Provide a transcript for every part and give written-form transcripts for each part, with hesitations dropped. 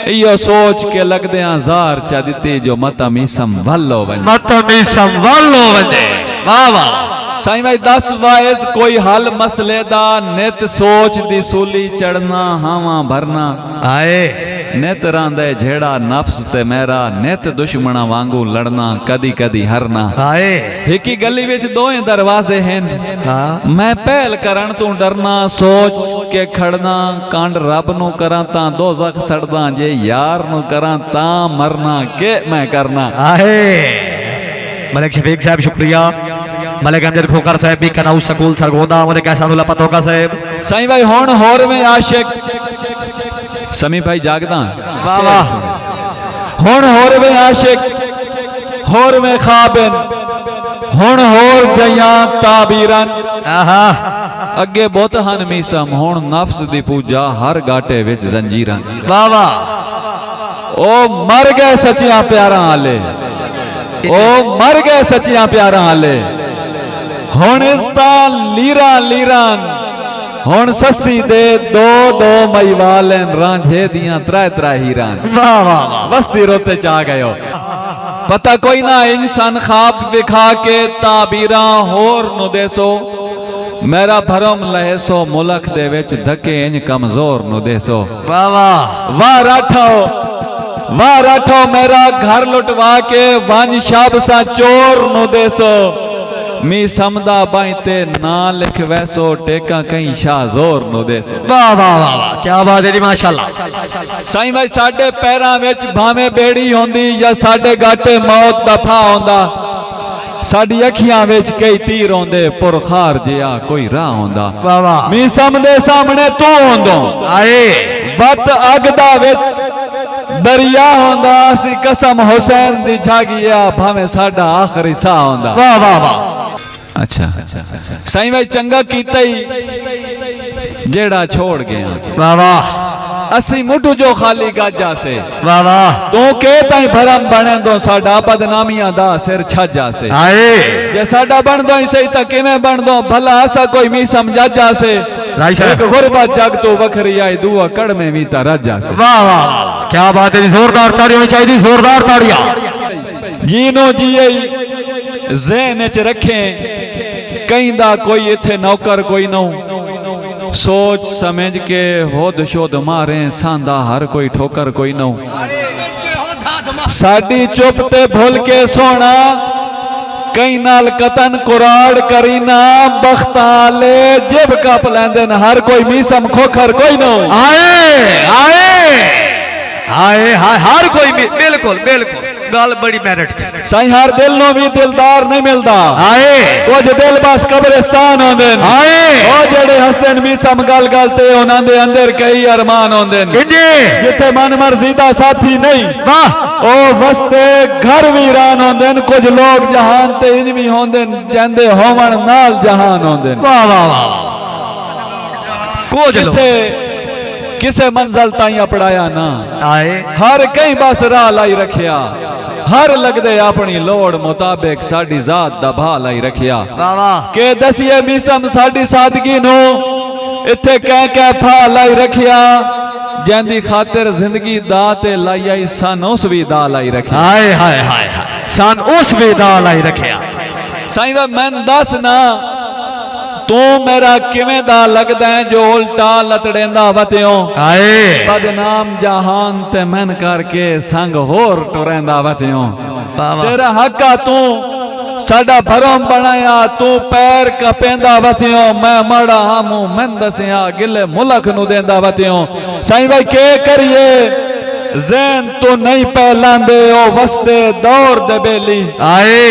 यो सोच के लगदे जार चा दिती जो मता मीसम वल्लो वंजे वाह वाह साईं भाई 10 वाइज कोई हल मसले दा नित सोच दी सूली चढ़ना हावा भरना आए नित रांदे झेड़ा नफ्स ते मेरा नित दुश्मना वांगू लड़ना कदी कदी हरना आए हिकी गली विच दोए दरवाजे हैं मैं पहल करन तू डरना सोच के खड़ना कांड रब नु करा तां दोज़ख सड़दा जे यार नु करा तां मरना के मैं करना आए मलिक शफीक साहब शुक्रिया मलिक अमजद खोकर साहब भी कनाऊ स्कूल सरगोदा मुझे कैसा मुला पतोका साहब साईं भाई हुण होर में आशिक समी भाई जागदा वाह वाह हुण होर में आशिक होर में खाबिन हुण होर जया ताबीरन आहा अगे बहुत हन मीसम हुण नफ्स दी पूजा हर गाटे विच जंजीरां वाह वाह ओ मर गए सच्चियां प्यारां आले ओ मर गए सच्चियां प्यारां आले हुण इसता लीरा लीरान हुण सस्सी दे दो दो मईवालन रांझे दियां त्रै त्रै हीरान वाह वाह वस्ती रोते चा गयो पता कोई ना इंसान खाब विखा के ताबीरा होर नु देसो मेरा भरम लहेसो मुलक दे विच धके इंज कमजोर नु देसो वाह वाह वाह राठो मेरा घर लुटवा के वन शाब सा चोर नु देसो मी समदा बाईते ना लिख वैसो टेका कहीं शाहजोर नु देसो वाह वाह वाह वाह क्या बात है जी माशाल्लाह साईं भाई साडे पैरां विच भावें बेड़ी होंदी या साडे गाटे मौत दा फा होंदा साडी अखियां विच कई तीर होंदे पुरखार जिया कोई राह होंदा वाह वाह मी समदे सामने तू होंदो आए वत अग दा विच दरिया होंदा सी कसम हुसैन दी जागिया भावें साडा आखिरी साह होंदा वाह वाह वाह अच्छा साईं भाई चंगा कीता ही जेड़ा छोड़ गया वाह वाह असी मुठू जो खाली गाजा से वाह वाह तू के ताई भरम बने दो साडा बदनामियां दा सिर छज्जा से आए जे साडा बन दो सही ता किवें बन दो भला ऐसा कोई मी समझा जा से एक गुरबत जग तो वखरी आई दुआ कड़ में भी ता राजा से वाह वाह क्या बात है जोरदार ताड़ियां होनी चाहिए जोरदार ताड़ियां जीनो जिए ज़हन च रखे कहीं दा कोई इथे नौकर कोई नौ सोच समझ के होद शोद मारे सांदा हर कोई ठोकर कोई नौ साडी चुप ते भूल के सोना कई नाल कतन कुराड़ करीना बख्ताले जिब कप लेंदे हर कोई मीसम खोखर कोई नौ आए आए आए हर कोई बिल्कुल बिल्कुल गल बड़ी मेरिट साईं हर दिल नो भी दिलदार नहीं मिलता आए कुछ दिल बस कब्रिस्तान होंदे आए ओ जेड़े हसदे मी सम गल गल ते उन्हां दे अंदर कई अरमान होंदे जिथे मन मर्जी दा साथी नहीं वाह ओ वस्ते घर वीरान होंदे कुछ लोग जहान ते इन भी होंदे जंदे होवन नाल जहान होंदे वाह वाह वाह किसे किसे मंजिल ताई अपड़ाया ना आए हर कई बस राह लाई रखिया हर लगदे अपनी लोड़ मुताबिक साडी जात दा भा लाई रखिया वाह वाह के दसिए मीसम साडी सादगी नो इथे कह फा लाई रखिया जंदी खातिर जिंदगी दा ते लाई आई सन उस भी दा लाई रखिया हाय हाय हाय सन उस भी दा लाई रखिया साईं मैं दस ना तू मेरा किवें दा लगदा है जो उल्टा लतड़ेंदा वत्यों आए बदनाम जहान ते मन करके संग होर टुरेंदा वत्यों तेरा हक्का तू साडा भरम बनाया तू पैर कपेंदा वत्यों मैं मड़ा हमू मैं दसिया गिले मुलक नु देंदा वत्यों साईं भाई के करिए ज़हन तो नहीं पहलांदे ओ वसदे दौर दे बेली आए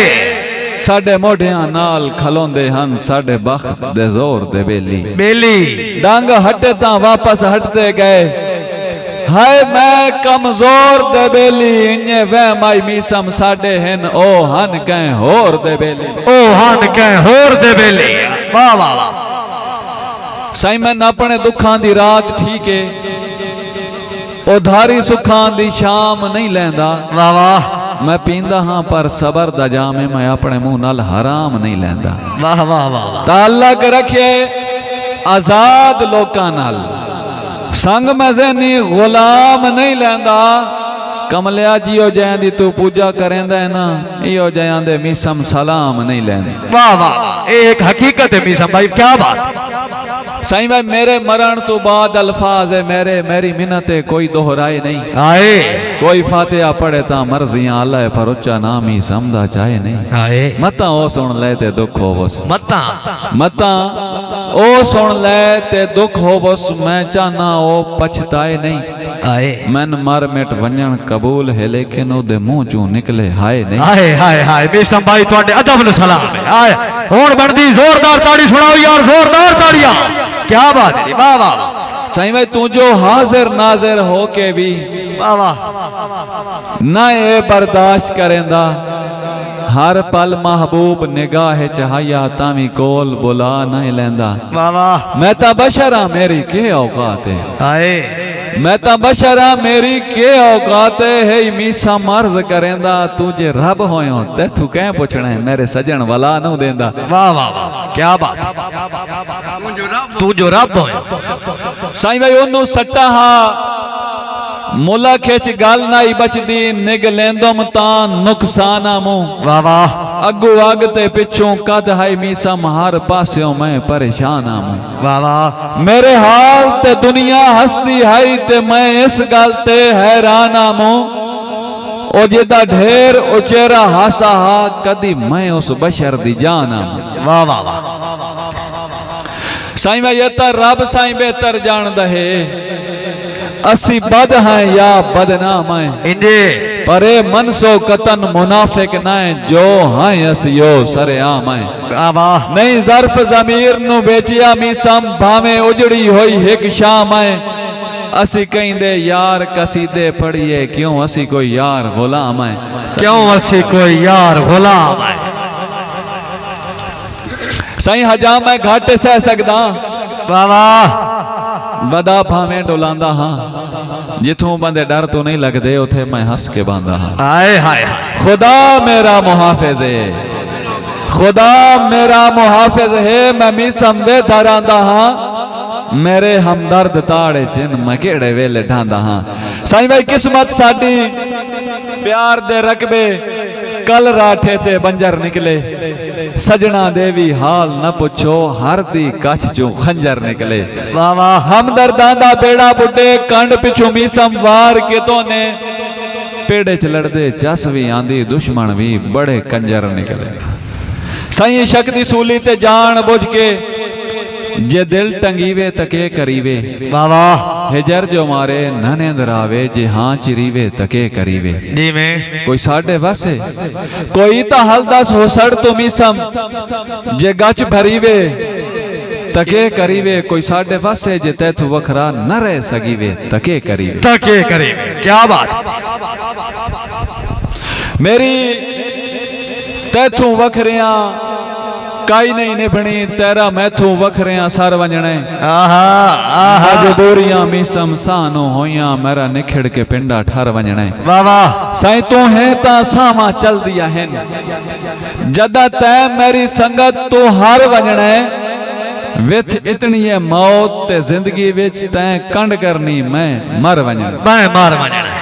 साडे मोढियां नाल खलोंदे हन साडे बख्त दे जोर दे बेली बेली डांग हटे ता वापस हटते गए हाय मैं कमजोर दे बेली इन्ने वह माई मीसम साडे हन ओ हन कह होर दे बेली ओ हन कह होर दे बेली वाह वाह वाह साईं मैं अपने दुखां दी रात ठीक है उधारी सुखां दी शाम नहीं लैंदा वाह वाह मैं पींदा हाँ पर सबर दा जामे मैं अपने मुंह नाल हराम नहीं लैंदा वाह वाह वाह ताल्लुक रखे आजाद लोकां नाल संग मज़नी गुलाम नहीं लैंदा कमलिया जियो जैं दी तू पूजा करेंदा है ना इयो जैं दे मीसम सलाम नहीं लैंदा। वाह वाह एक हकीकत है मीसम भाई क्या बात। साईं भाई मेरे मरण तो बाद अल्फाज है मेरे मेरी मिन्नत है कोई दोहराए नहीं आए कोई फातिहा पढ़े ता मर्जियां अल्लाह है पर उच्चा नाम ही समझा चाहे नहीं आए मता ओ सुन ले ते दुख हो बस मता मता ओ सुन ले ते दुख हो बस मैं चाहना ओ पछताए नहीं आए मैन मर मिट वंजन कबूल है लेकिन ओदे मुंह चों निकले हाय नहीं। हाय हाय हाय मीसम भाई तुहाडे अदब नु सलाम है। आए हुण बनदी जोरदार ताड़ी सुनाओ यार जोरदार ताड़ियां क्या बात है वाह वाह। साईं भाई तू जो हाजिर नाजिर हो के भी वाह वाह ना ये बर्दाश्त करेंदा हर पल महबूब निगाह चाहिया तावी कोल बुला नहीं लेंदा। वाह वाह मैं ता बशरा मेरी के औकात है आए मैं ता बशरा मेरी के औकात है मीसा मर्ज करेंदा तू जे रब होयो ते तू कह पूछना है मेरे सजन वाला नु देंदा। वाह वाह वाह क्या बात तू जो रब हो। साईं भाई ओनू सट्टा हा मुला खिच गल नाई बचदी निग लेंदम तां नुकसान मुंह। वाह वाह अगू अग ते पिछों कद हाई मीसम हर पास्यों मैं परेशान हूं। वाह वाह मेरे हाल ते दुनिया हसदी है ते मैं इस गल ते हैरान हूं ओ जिदा ढेर उचेरा हासा हा कदी मैं उस बशर दी जान हूं। वाह वाह वाह साईं भाई ये रब साईं बेहतर जानदा है असी बद हैं या बदनाम हैं इंजे पर ए मनसो कतन मुनाफिक ना जो हैं असियो सरेआम हैं। वाह वाह नहीं जर्फ जमीर नु बेचिया मीसम भावे उजड़ी होई एक शाम है असी कहिंदे यार कसीदे पढ़िए क्यों असी कोई यार गुलाम है क्यों असी कोई यार गुलाम है। साईं हजा मैं घट सह सकदा वाह वाह वदा भावे डुलांदा हाँ जिथों बंदे डर तो नहीं लगदे उथे मैं हंस के बांधा हाँ। हाय हाय खुदा मेरा मुहाफिज है खुदा मेरा मुहाफिज है मैं मीसम दे दरांदा हाँ मेरे हमदर्द ताड़े चिन मैं केड़े वेले ढांदा हाँ। साईं भाई किस्मत साडी प्यार दे रकबे कल राठे ते बंजर निकले सजना देवी हाल न पुछो हर दी कछ चो खंजर निकले। वाह वाह हमदर्दां दा बेड़ा बुड्ढे कंड पिछों मीसम वार के तो ने पेड़े च लड़दे चस भी आंदी दुश्मन भी बड़े कंजर निकले। साईं शक्ति सूली ते जान बुझ के जे दिल टंगीवे तके करीवे। वाह वाह हिजर जो मारे ननेंद्र आवे जे हाँ चिरीवे तके करीवे। जी में कोई साढ़े वासे कोई ता हलदस हो सड़ तो मीसम जे गच भरीवे तके करीवे कोई साढ़े वासे जे तैथु वखरा न रह सकीवे तके करीवे तके करीवे क्या बात। मेरी तैथु वखरिया काई नहीं निभनी तेरा मैथू वखरिया सर वंजने आहा आहा मजबूरियां मीसम सानो होइया मेरा निखिड़ के पिंडा ठर वंजने। वाह वाह साईं तू है ता सामा चल दिया है जदा तै मेरी संगत तू हर वंजने विथ इतनी है मौत ते जिंदगी विच तै कंड करनी मैं मर वंजने। मैं मार वंजने